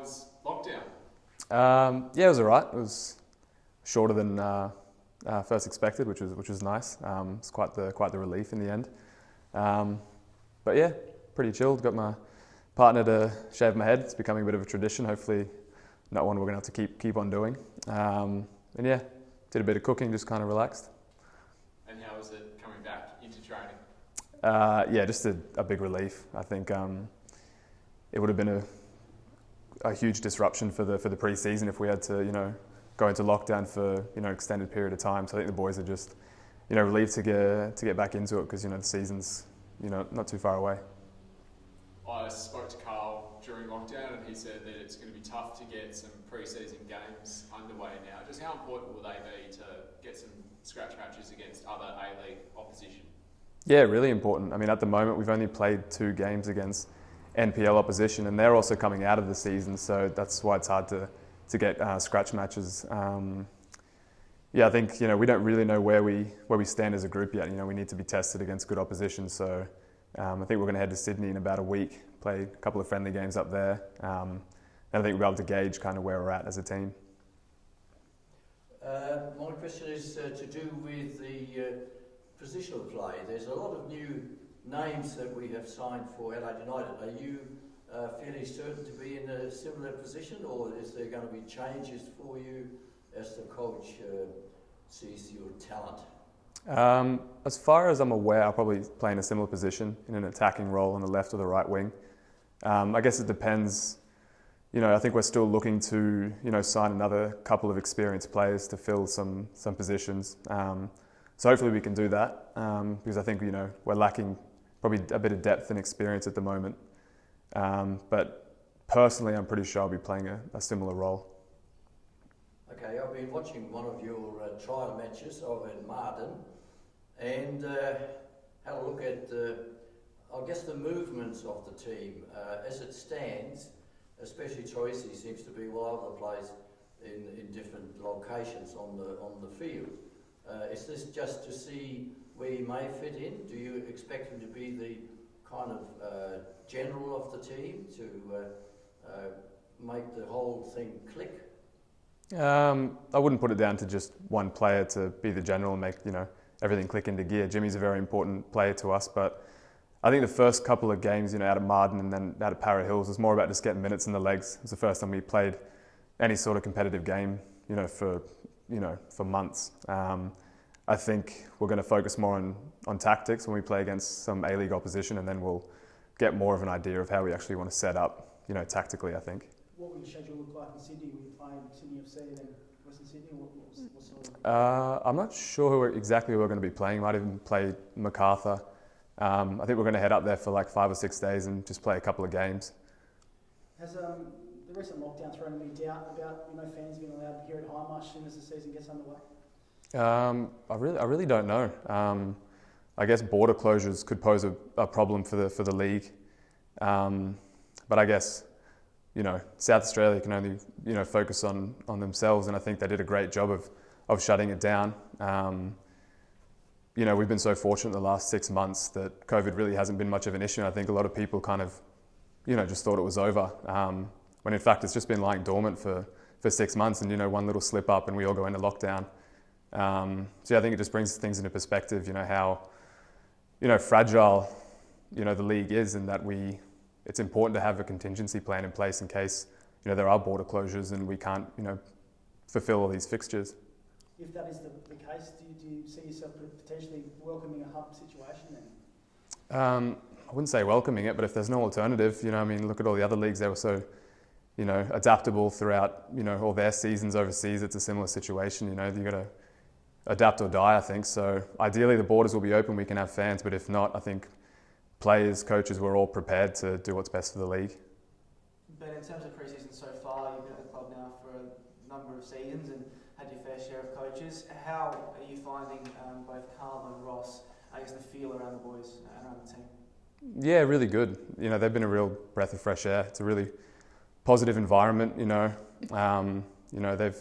was lockdown? Yeah, it was alright. It was shorter than first expected, which was nice. It's quite the relief in the end. But yeah, pretty chilled. Got my partner to shave my head. It's becoming a bit of a tradition. Hopefully, not one we're gonna have to keep on doing. And yeah, did a bit of cooking, just kind of relaxed. And how was it coming back into training? Yeah, just a big relief. I think it would have been a huge disruption for the pre-season if we had to go into lockdown for extended period of time. So I think the boys are just relieved to get back into it because the season's not too far away. I spoke to Carl during lockdown and he said that it's going to be tough to get some pre-season games underway now. Just how important will they be to get some scratch matches against other A-League opposition? Yeah, really important. I mean, at the moment we've only played 2 games against NPL opposition and they're also coming out of the season, so that's why it's hard to get scratch matches. Yeah, I think we don't really know where we stand as a group yet. We need to be tested against good opposition. So I think we're going to head to Sydney in about a week, play a couple of friendly games up there, and I think we'll be able to gauge kind of where we're at as a team. My question is to do with the positional play. There's a lot of new names that we have signed for Adelaide United. Are you fairly certain to be in a similar position, or is there going to be changes for you as the coach sees your talent? As far as I'm aware, I'll probably play in a similar position in an attacking role on the left or the right wing. I guess it depends. I think we're still looking to sign another couple of experienced players to fill some positions. So hopefully we can do that because I think we're lacking probably a bit of depth and experience at the moment. But personally, I'm pretty sure I'll be playing a similar role. Okay, I've been watching one of your trial matches over in Marden and had a look at I guess the movements of the team as it stands, especially Tracy seems to be all over the place in different locations on the field. Is this just to see where he may fit in? Do you expect him to be the kind of general of the team to make the whole thing click? I wouldn't put it down to just one player to be the general and make everything click into gear. Jimmy's a very important player to us, but I think the first couple of games out at Marden and then out at Para Hills was more about just getting minutes in the legs. It was the first time we played any sort of competitive game for months. I think we're going to focus more on tactics when we play against some A-League opposition, and then we'll get more of an idea of how we actually want to set up tactically, I think. What will your schedule look like in Sydney? Will you play Sydney FC then Western Sydney? What sort of... I'm not sure exactly who we're going to be playing. Might even play MacArthur. I think we're going to head up there for like 5 or 6 days and just play a couple of games. Has the recent lockdown thrown any doubt about fans being allowed here at Highmarsh as soon as the season gets underway? I really don't know. I guess border closures could pose a problem for the league, but I guess South Australia can only focus on themselves, and I think they did a great job of shutting it down. We've been so fortunate the last 6 months that COVID really hasn't been much of an issue. I think a lot of people kind of just thought it was over, when in fact it's just been lying dormant for 6 months, and one little slip up and we all go into lockdown. So I think it just brings things into perspective, how fragile the league is, and that it's important to have a contingency plan in place in case there are border closures and we can't fulfill all these fixtures. If that is the case, do you see yourself potentially welcoming a hub situation then? I wouldn't say welcoming it, but if there's no alternative, look at all the other leagues. They were so adaptable throughout all their seasons overseas. It's a similar situation. You've got to adapt or die, I think. So ideally the borders will be open, we can have fans, but if not, I think players, coaches, we're all prepared to do what's best for the league. But in terms of pre-season so far, you've been at the club now for a number of seasons and had your fair share of coaches. How are you finding both Carl and Ross, I guess, the feel around the boys and around the team? Yeah, really good. They've been a real breath of fresh air. It's a really positive environment, they've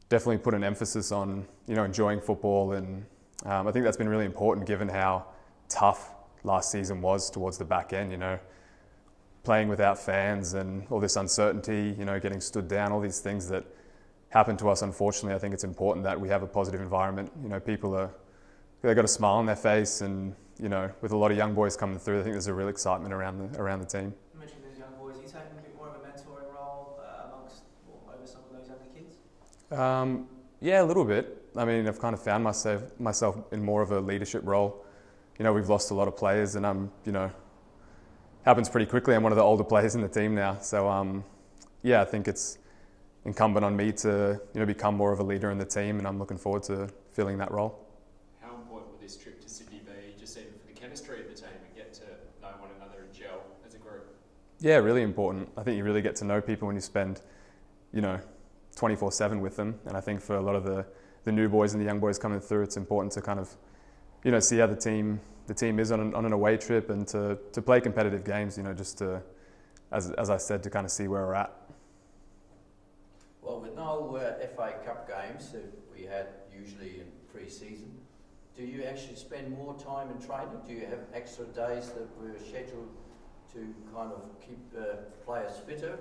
definitely put an emphasis on, enjoying football, and I think that's been really important given how tough last season was towards the back end. playing without fans and all this uncertainty, you know, getting stood down, all these things that happen to us, unfortunately, I think it's important that we have a positive environment. You know, they've got a smile on their face, and, you know, with a lot of young boys coming through, I think there's a real excitement around the team. You mentioned those young boys. Are you taking a bit more of a mentoring role over some of those younger kids? Yeah, a little bit. I mean, I've kind of found myself in more of a leadership role. You know, we've lost a lot of players, and you know, happens pretty quickly. I'm one of the older players in the team now, so yeah, I think it's incumbent on me to, you know, become more of a leader in the team, and I'm looking forward to filling that role. How important will this trip to Sydney be, just even for the chemistry of the team and get to know one another and gel as a group? Yeah, really important. I think you really get to know people when you spend, you know, 24/7 with them, and I think for a lot of the new boys and the young boys coming through, it's important to kind of, you know, see how the team is on an away trip, and to play competitive games, you know, just to, as I said, to kind of see where we're at. Well, with no FA Cup games that we had usually in pre-season, do you actually spend more time in training? Do you have extra days that were scheduled to kind of keep players fitter?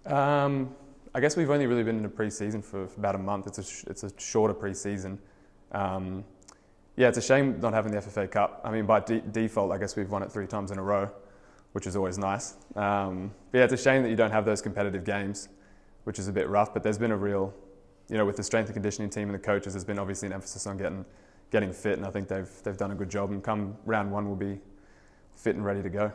I guess we've only really been in a pre-season for about a month. It's a shorter pre-season. Yeah, it's a shame not having the FFA Cup. I mean, by default, I guess we've won it 3 times in a row, which is always nice. But yeah, it's a shame that you don't have those competitive games, which is a bit rough. But there's been a real, you know, with the strength and conditioning team and the coaches, there's been obviously an emphasis on getting fit, and I think they've done a good job. And come round 1, we'll be fit and ready to go.